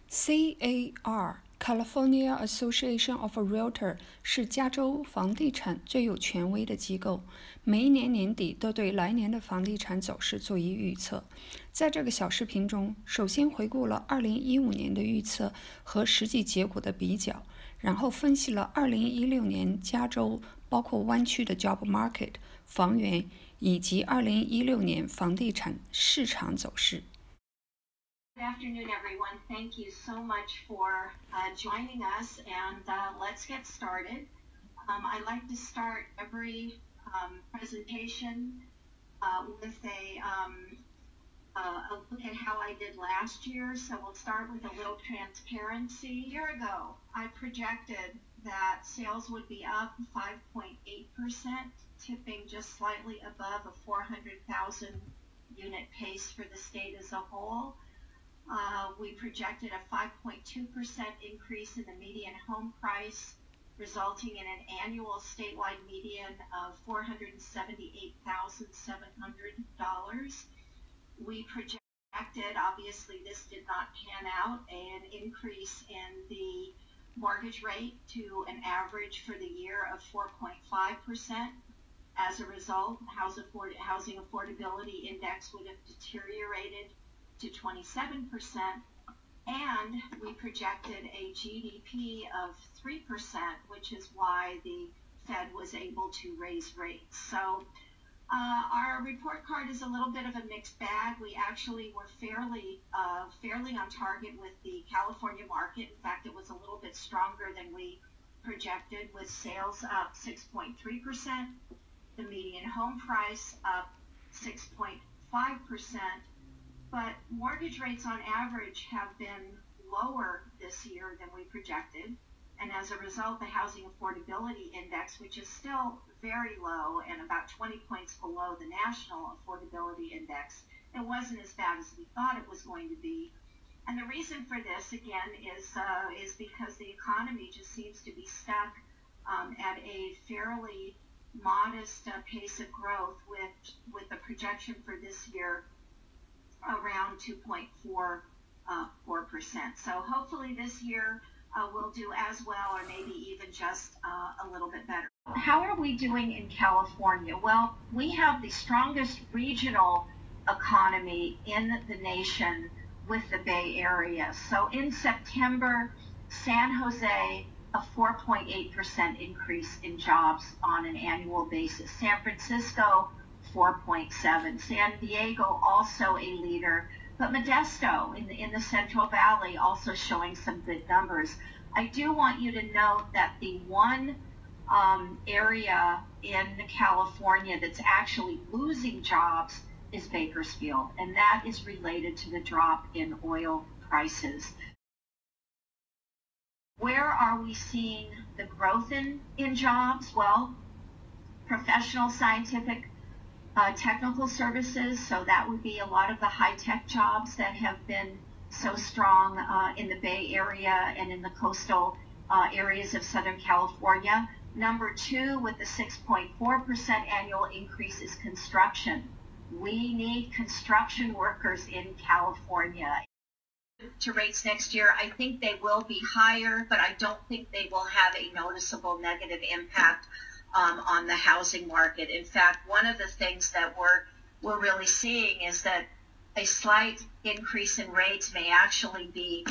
CAR California Association of Realtors 是加州房地产最有权威的机构，每一年年底都对来年的房地产走势做一预测。在这个小视频中，首先回顾了2015年的预测和实际结果的比较，然后分析了2016年加州包括湾区的 job market 房源以及2016年房地产市场走势。Good afternoon, everyone. Thank you so much for joining us, and let's get started. I like to start every presentation with a look at how I did last year. So we'll start with a little transparency. A year ago, I projected that sales would be up 5.8%, tipping just slightly above a 400,000 unit pace for the state as a whole. We projected a 5.2% increase in the median home price, resulting in an annual statewide median of $478,700. We projected, obviously this did not pan out, an increase in the mortgage rate to an average for the year of 4.5%. As a result, housing affordability index would have deteriorated to 27%, and we projected a GDP of 3%, which is why the Fed was able to raise rates. So our report card is a little bit of a mixed bag. We actually were fairly on target with the California market. In fact, it was a little bit stronger than we projected, with sales up 6.3%, the median home price up 6.5%. But mortgage rates on average have been lower this year than we projected. And as a result, the housing affordability index, which is still very low and about 20 points below the national affordability index, it wasn't as bad as we thought it was going to be. And the reason for this, again, is because the economy just seems to be stuck at a fairly modest pace of growth, with the projection for this year around 2.4%. So hopefully this year we'll do as well, or maybe even just a little bit better. How are we doing in California? Well, we have the strongest regional economy in the nation with the Bay Area. So in September, San Jose, a 4.8% increase in jobs on an annual basis. San Francisco, 4.7. San Diego, also a leader, but Modesto in the Central Valley also showing some good numbers. I do want you to note that the one area in California that's actually losing jobs is Bakersfield, and that is related to the drop in oil prices. Where are we seeing the growth in jobs? Well, professional, scientific, technical services, so that would be a lot of the high-tech jobs that have been so strong in the Bay Area and in the coastal areas of Southern California. Number two, with the 6.4% annual increase, is construction. We need construction workers in California. To rates next year, I think they will be higher, but I don't think they will have a noticeable negative impact on the housing market. In fact, one of the things that we're really seeing is that a slight increase in rates may actually be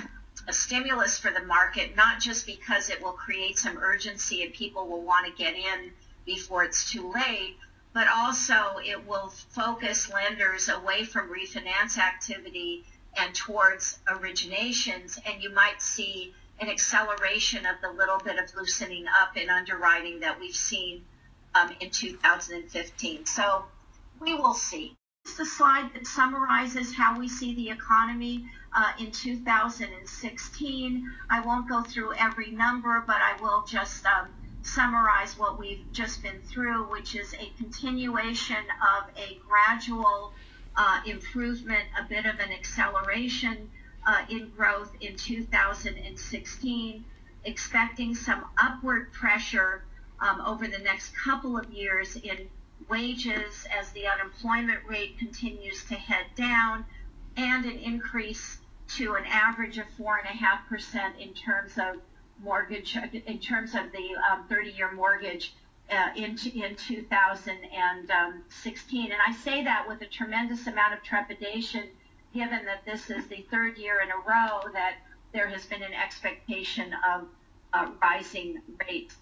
a stimulus for the market, not just because it will create some urgency and people will want to get in before it's too late, but also it will focus lenders away from refinance activity and towards originations, and you might see an acceleration of the little bit of loosening up in underwriting that we've seen in 2015. So we will see. This is the slide that summarizes how we see the economy in 2016. I won't go through every number, but I will just summarize what we've just been through, which is a continuation of a gradual improvement, a bit of an acceleration in growth in 2016, expecting some upward pressure over the next couple of years in wages as the unemployment rate continues to head down, and an increase to an average of 4.5% in terms of mortgage, in terms of the 30-year mortgage in 2016. And I say that with a tremendous amount of trepidation, given that this is the third year in a row that there has been an expectation of rising rates.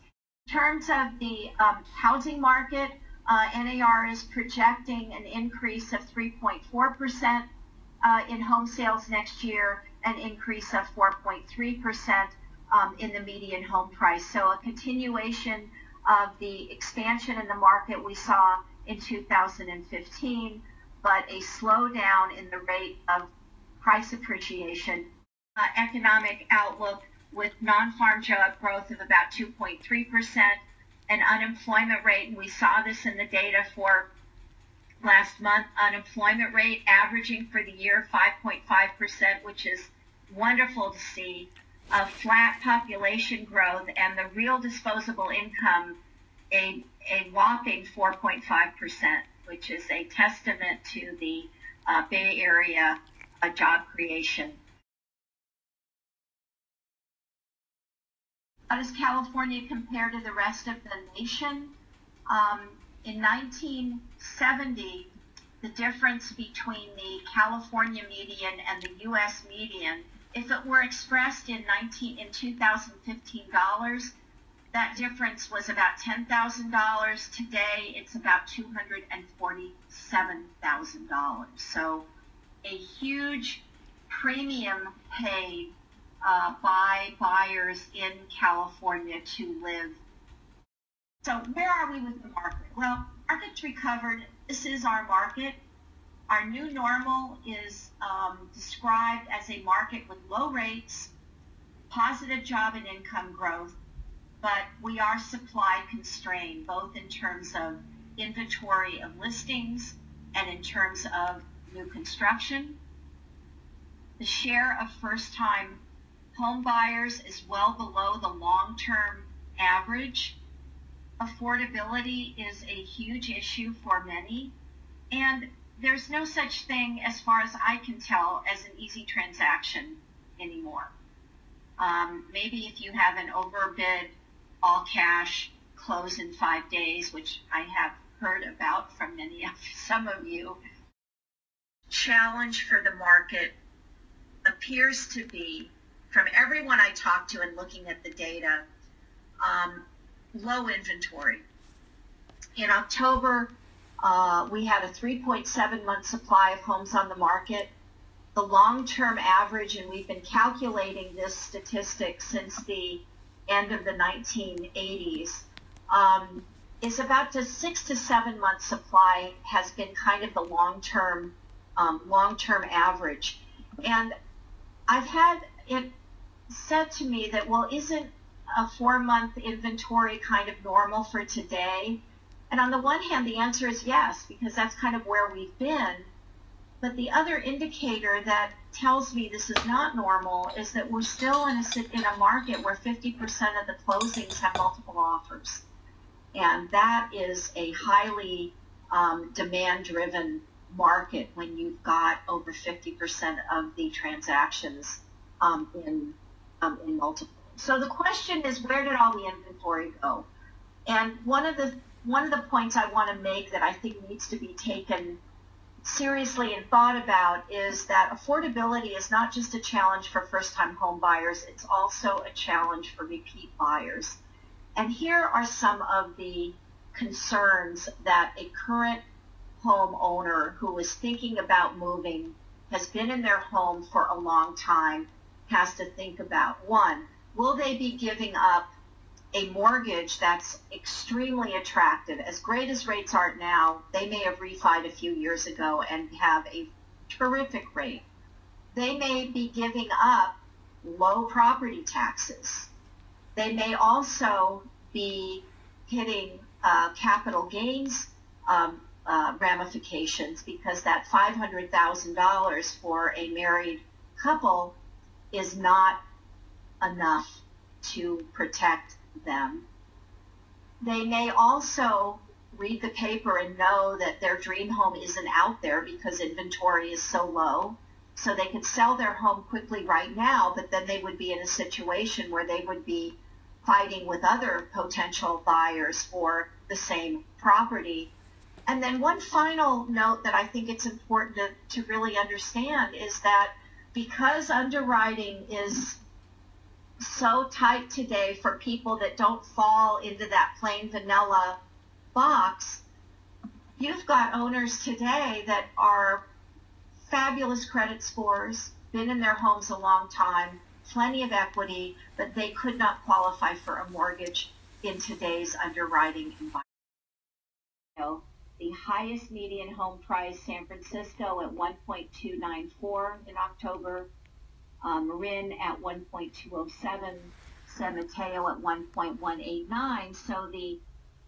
In terms of the housing market, NAR is projecting an increase of 3.4% in home sales next year, an increase of 4.3% in the median home price. So a continuation of the expansion in the market we saw in 2015, but a slowdown in the rate of price appreciation. Economic outlook with non-farm job growth of about 2.3%, an unemployment rate, and we saw this in the data for last month, unemployment rate averaging for the year 5.5%, which is wonderful to see. Flat population growth, and the real disposable income a whopping 4.5%, which is a testament to the Bay Area job creation. How does California compare to the rest of the nation? In 1970, the difference between the California median and the U.S. median, if it were expressed in 2015 dollars, that difference was about $10,000. Today, it's about $247,000. So a huge premium paid by buyers in California to live. So where are we with the market? Well, market's recovered. This is our market. Our new normal is described as a market with low rates, positive job and income growth, but we are supply constrained, both in terms of inventory of listings and in terms of new construction. The share of first-time home buyers is well below the long-term average. Affordability is a huge issue for many, and there's no such thing, as far as I can tell, as an easy transaction anymore. Maybe if you have an overbid, all cash, close in 5 days, which I have heard about from some of you. Challenge for the market appears to be, from everyone I talk to and looking at the data, low inventory. In October, we had a 3.7 month supply of homes on the market. The long-term average, and we've been calculating this statistic since the end of the 1980s, is about a 6 to 7 month supply has been kind of the long-term average. And I've had it said to me that, well, isn't a 4-month inventory kind of normal for today? And on the one hand, the answer is yes, because that's kind of where we've been. But the other indicator that tells me this is not normal is that we're still in a market where 50% of the closings have multiple offers. And that is a highly demand-driven market when you've got over 50% of the transactions in multiple. So the question is, where did all the inventory go? And one of the points I want to make that I think needs to be taken seriously and thought about is that affordability is not just a challenge for first-time home buyers, it's also a challenge for repeat buyers. And here are some of the concerns that a current homeowner who is thinking about moving, has been in their home for a long time, has to think about. One, will they be giving up a mortgage that's extremely attractive? As great as rates are now, they may have refied a few years ago and have a terrific rate. They may be giving up low property taxes. They may also be hitting capital gains ramifications, because that $500,000 for a married couple is not enough to protect them. They may also read the paper and know that their dream home isn't out there because inventory is so low. So they could sell their home quickly right now, but then they would be in a situation where they would be fighting with other potential buyers for the same property. And then one final note that I think it's important to really understand is that because underwriting is so tight today for people that don't fall into that plain vanilla box, you've got owners today that are fabulous credit scores, been in their homes a long time, plenty of equity, but they could not qualify for a mortgage in today's underwriting environment. The highest median home price, San Francisco at 1.294 in October, Marin at 1.207, San Mateo at 1.189. So the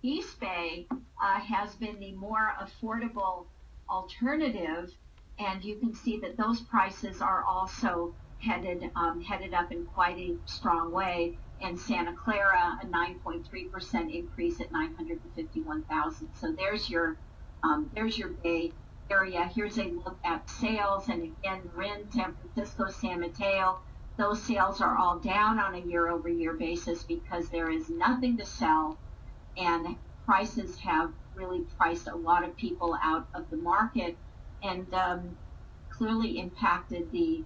East Bay has been the more affordable alternative, and you can see that those prices are also headed up in quite a strong way. And Santa Clara, a 9.3% increase at 951,000. So there's your Bay Area. Here's a look at sales, and again, Marin, San Francisco, San Mateo, those sales are all down on a year-over-year basis because there is nothing to sell, and prices have really priced a lot of people out of the market, and clearly impacted the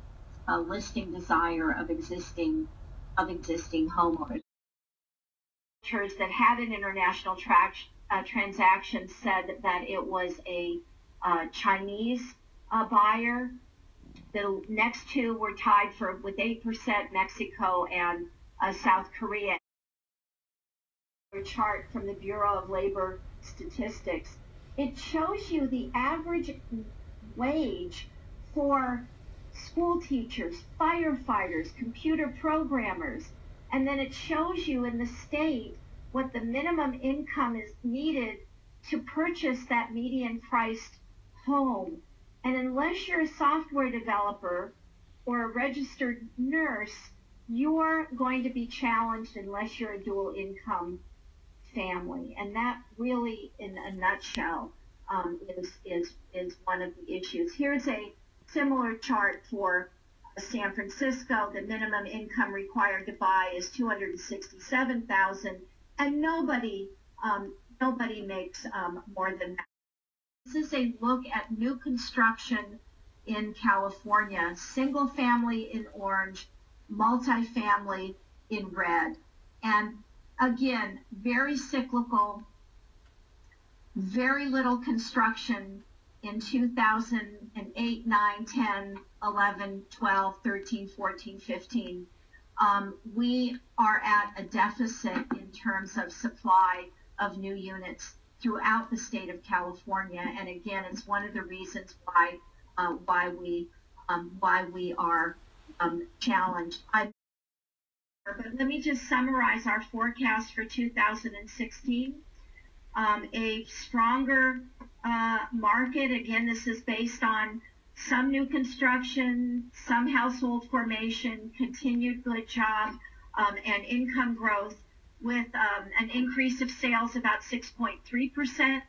listing desire of existing homeowners. That had an international transaction said that it was a Chinese buyer. The next two were tied with 8%, Mexico and South Korea. A chart from the Bureau of Labor Statistics. It shows you the average wage for school teachers, firefighters, computer programmers, and then it shows you in the state what the minimum income is needed to purchase that median priced home. And unless you're a software developer or a registered nurse, you're going to be challenged unless you're a dual income family. And that really, in a nutshell, is one of the issues. Here's a similar chart for San Francisco. The minimum income required to buy is $267,000, and nobody makes more than that. This is a look at new construction in California: single family in orange, multifamily in red. And again, very cyclical, very little construction in 2008, 9, 10, 11, 12, 13, 14, 15. We are at a deficit in terms of supply of new units throughout the state of California. And again, it's one of the reasons why we are challenged. But let me just summarize our forecast for 2016. A stronger market. Again, this is based on some new construction, some household formation, continued good job and income growth, with an increase of sales about 6.3%,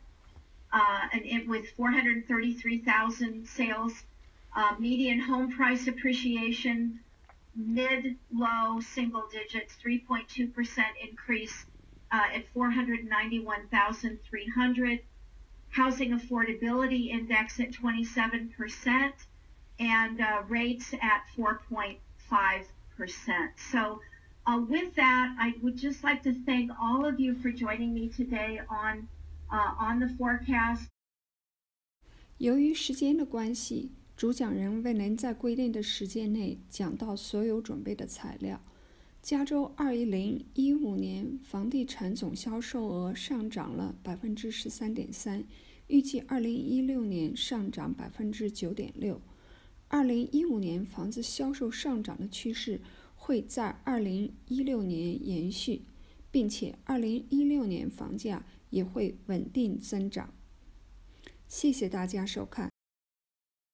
and with 433,000 sales. Median home price appreciation, mid-low single digits, 3.2% increase at 491,300. Housing affordability index at 27%, and rates at 4.5%. So with that, I would just like to thank all of you for joining me today on the forecast. 由于时间的关系，主讲人未能在规定的时间内讲到所有准备的材料。加州2015年房地产总销售额上涨了 13.3%， 预计2016年上涨 9.6%。2015年房子销售上涨的趋势会在2016年延续，并且2016年房价也会稳定增长。谢谢大家收看。